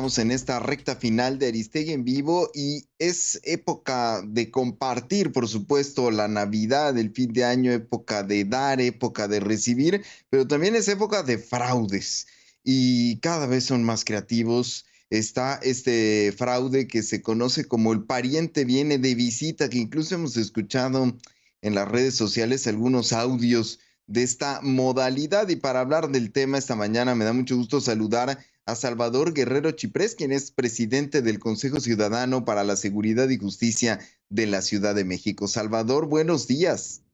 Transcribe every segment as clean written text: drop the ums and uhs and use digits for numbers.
estamos en esta recta final de Aristegui en vivo y es época de compartir, por supuesto, la Navidad, el fin de año, época de dar, época de recibir, pero también es época de fraudes y cada vez son más creativos. Está este fraude que se conoce como el pariente viene de visita, que incluso hemos escuchado en las redes sociales algunos audios de esta modalidad. Y para hablar del tema esta mañana me da mucho gusto saludar a Salvador Guerrero Chiprés, quien es presidente del Consejo Ciudadano para la Seguridad y Justicia de la Ciudad de México. Salvador, buenos días.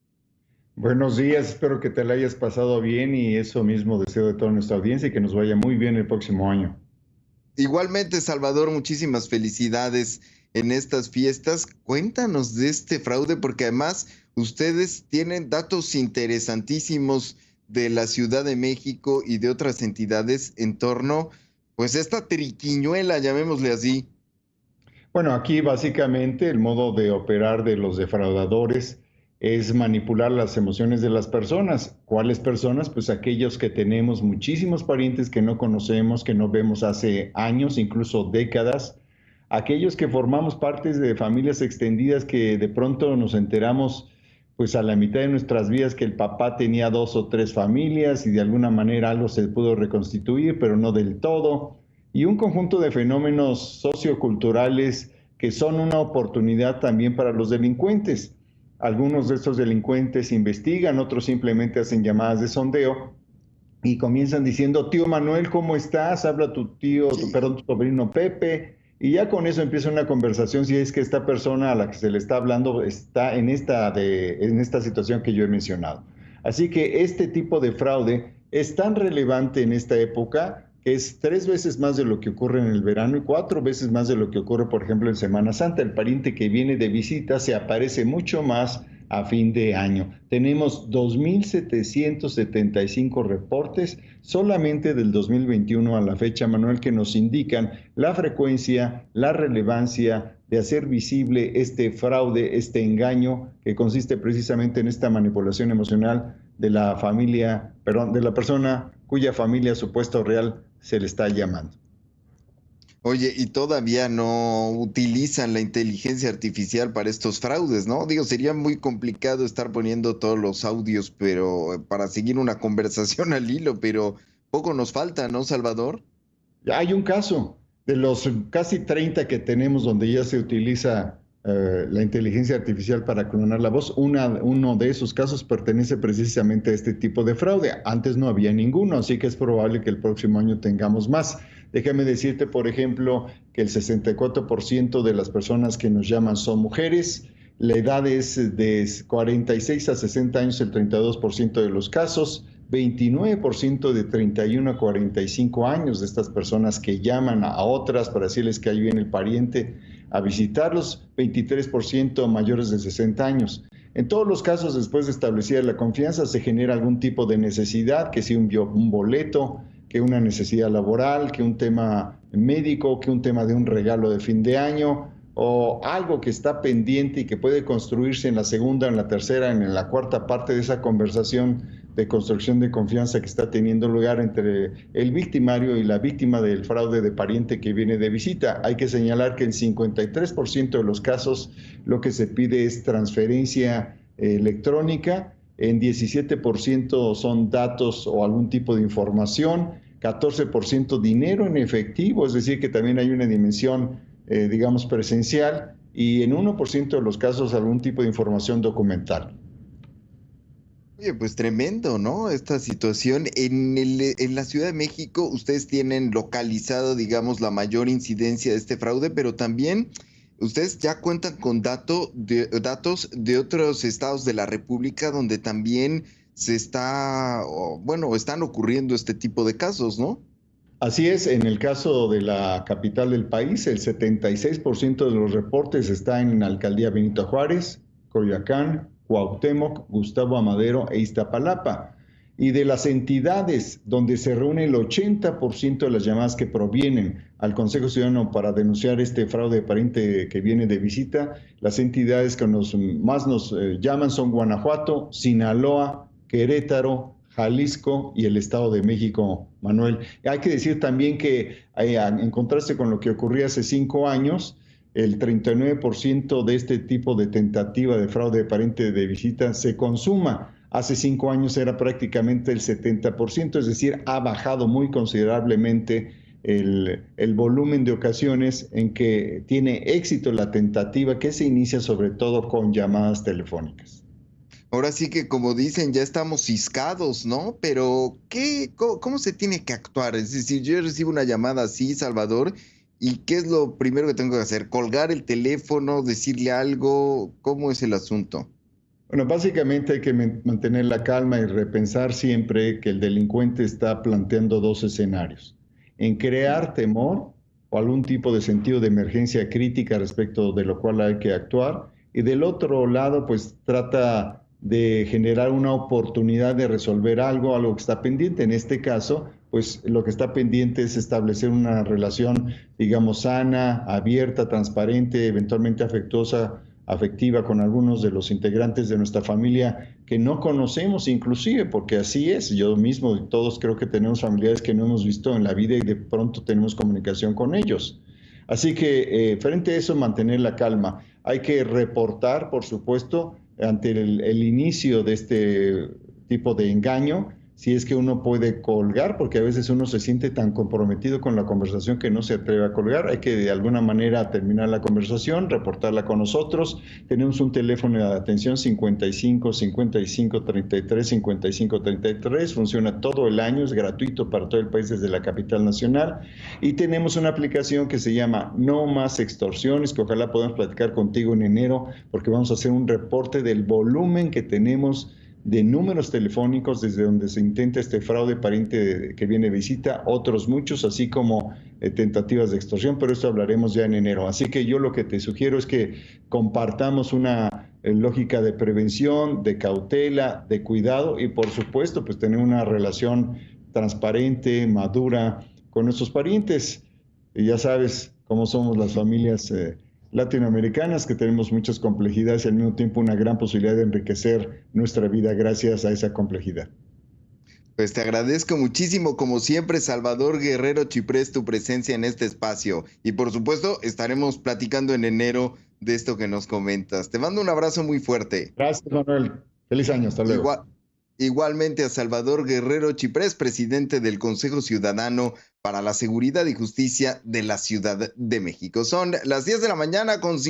Buenos días, espero que te la hayas pasado bien y eso mismo deseo de toda nuestra audiencia y que nos vaya muy bien el próximo año. Igualmente, Salvador, muchísimas felicidades en estas fiestas. Cuéntanos de este fraude, porque además ustedes tienen datos interesantísimos de la Ciudad de México y de otras entidades en torno, pues, esta triquiñuela, llamémosle así. Bueno, aquí básicamente el modo de operar de los defraudadores es manipular las emociones de las personas. ¿Cuáles personas? Pues aquellos que tenemos muchísimos parientes que no conocemos, que no vemos hace años, incluso décadas. Aquellos que formamos partes de familias extendidas que de pronto nos enteramos pues a la mitad de nuestras vidas que el papá tenía 2 o 3 familias y de alguna manera algo se pudo reconstituir, pero no del todo. Y un conjunto de fenómenos socioculturales que son una oportunidad también para los delincuentes. Algunos de estos delincuentes investigan, otros simplemente hacen llamadas de sondeo y comienzan diciendo: tío Manuel, ¿cómo estás? Habla tu tío, tu sobrino Pepe, y ya con eso empieza una conversación si es que esta persona a la que se le está hablando está en esta situación que yo he mencionado. Así que este tipo de fraude es tan relevante en esta época que es 3 veces más de lo que ocurre en el verano y 4 veces más de lo que ocurre, por ejemplo, en Semana Santa. El pariente que viene de visita se aparece mucho más a fin de año. Tenemos 2.775 reportes solamente del 2021 a la fecha, Manuel, que nos indican la frecuencia, la relevancia de hacer visible este fraude, este engaño, que consiste precisamente en esta manipulación emocional de la familia, perdón, de la persona cuya familia supuesta o real se le está llamando. Oye, y todavía no utilizan la inteligencia artificial para estos fraudes, ¿no? Digo, sería muy complicado estar poniendo todos los audios, pero para seguir una conversación al hilo, pero poco nos falta, ¿no, Salvador? Ya hay un caso de los casi 30 que tenemos donde ya se utiliza la inteligencia artificial para clonar la voz. Uno de esos casos pertenece precisamente a este tipo de fraude. Antes no había ninguno, así que es probable que el próximo año tengamos más. Déjame decirte, por ejemplo, que el 64% de las personas que nos llaman son mujeres. La edad es de 46 a 60 años, el 32% de los casos. 29% de 31 a 45 años de estas personas que llaman a otras para decirles que ahí viene el pariente a visitarlos, 23% mayores de 60 años. En todos los casos, después de establecida la confianza, se genera algún tipo de necesidad, que sea un boleto, que una necesidad laboral, que un tema médico, que un tema de un regalo de fin de año, o algo que está pendiente y que puede construirse en la segunda, en la tercera, en la cuarta parte de esa conversación de construcción de confianza que está teniendo lugar entre el victimario y la víctima del fraude de pariente que viene de visita. Hay que señalar que en 53% de los casos lo que se pide es transferencia electrónica, en 17% son datos o algún tipo de información, 14% dinero en efectivo, es decir, que también hay una dimensión, digamos, presencial, y en 1% de los casos algún tipo de información documental. Oye, pues tremendo, ¿no? Esta situación. En la Ciudad de México, ustedes tienen localizado, digamos, la mayor incidencia de este fraude, pero también ustedes ya cuentan con datos de otros estados de la República donde también están ocurriendo este tipo de casos, ¿no? Así es, en el caso de la capital del país, el 76% de los reportes está en la alcaldía Benito Juárez, Coyoacán, Cuauhtémoc, Gustavo Amadero e Iztapalapa. Y de las entidades donde se reúne el 80% de las llamadas que provienen al Consejo Ciudadano para denunciar este fraude de pariente que viene de visita, las entidades que más nos llaman son Guanajuato, Sinaloa, Querétaro, Jalisco y el Estado de México, Manuel. Hay que decir también que en contraste con lo que ocurría hace 5 años, el 39% de este tipo de tentativa de fraude de pariente de visita se consuma. Hace 5 años era prácticamente el 70%, es decir, ha bajado muy considerablemente el volumen de ocasiones en que tiene éxito la tentativa, que se inicia sobre todo con llamadas telefónicas. Ahora sí que como dicen, ya estamos ciscados, ¿no? Pero ¿cómo se tiene que actuar? Es decir, yo recibo una llamada así, Salvador, ¿y qué es lo primero que tengo que hacer? ¿Colgar el teléfono, decirle algo? ¿Cómo es el asunto? Bueno, básicamente hay que mantener la calma y repensar siempre que el delincuente está planteando dos escenarios: en crear temor o algún tipo de sentido de emergencia crítica respecto de lo cual hay que actuar, y del otro lado, pues trata de generar una oportunidad de resolver algo que está pendiente. En este caso, pues lo que está pendiente es establecer una relación, digamos, sana, abierta, transparente, eventualmente afectiva con algunos de los integrantes de nuestra familia que no conocemos, inclusive, porque así es. Yo mismo y todos creo que tenemos familiares que no hemos visto en la vida y de pronto tenemos comunicación con ellos. Así que frente a eso, mantener la calma. Hay que reportar, por supuesto, ante el inicio de este tipo de engaño, si es que uno puede colgar, porque a veces uno se siente tan comprometido con la conversación que no se atreve a colgar. Hay que de alguna manera terminar la conversación, reportarla con nosotros. Tenemos un teléfono de atención 55 55 33 55 33, funciona todo el año, es gratuito para todo el país desde la capital nacional. Y tenemos una aplicación que se llama No Más Extorsiones, que ojalá podamos platicar contigo en enero, porque vamos a hacer un reporte del volumen que tenemos de números telefónicos desde donde se intenta este fraude pariente que viene de visita, otros muchos, así como tentativas de extorsión, pero esto hablaremos ya en enero. Así que yo lo que te sugiero es que compartamos una lógica de prevención, de cautela, de cuidado y por supuesto pues tener una relación transparente, madura con nuestros parientes. Y ya sabes cómo somos las familias latinoamericanas, que tenemos muchas complejidades y al mismo tiempo una gran posibilidad de enriquecer nuestra vida gracias a esa complejidad. Pues te agradezco muchísimo, como siempre, Salvador Guerrero Chiprés, tu presencia en este espacio. Y por supuesto, estaremos platicando en enero de esto que nos comentas. Te mando un abrazo muy fuerte. Gracias, Manuel. Feliz año. Hasta luego. Igualmente a Salvador Guerrero Chiprés, presidente del Consejo Ciudadano para la Seguridad y Justicia de la Ciudad de México. Son las 10 de la mañana con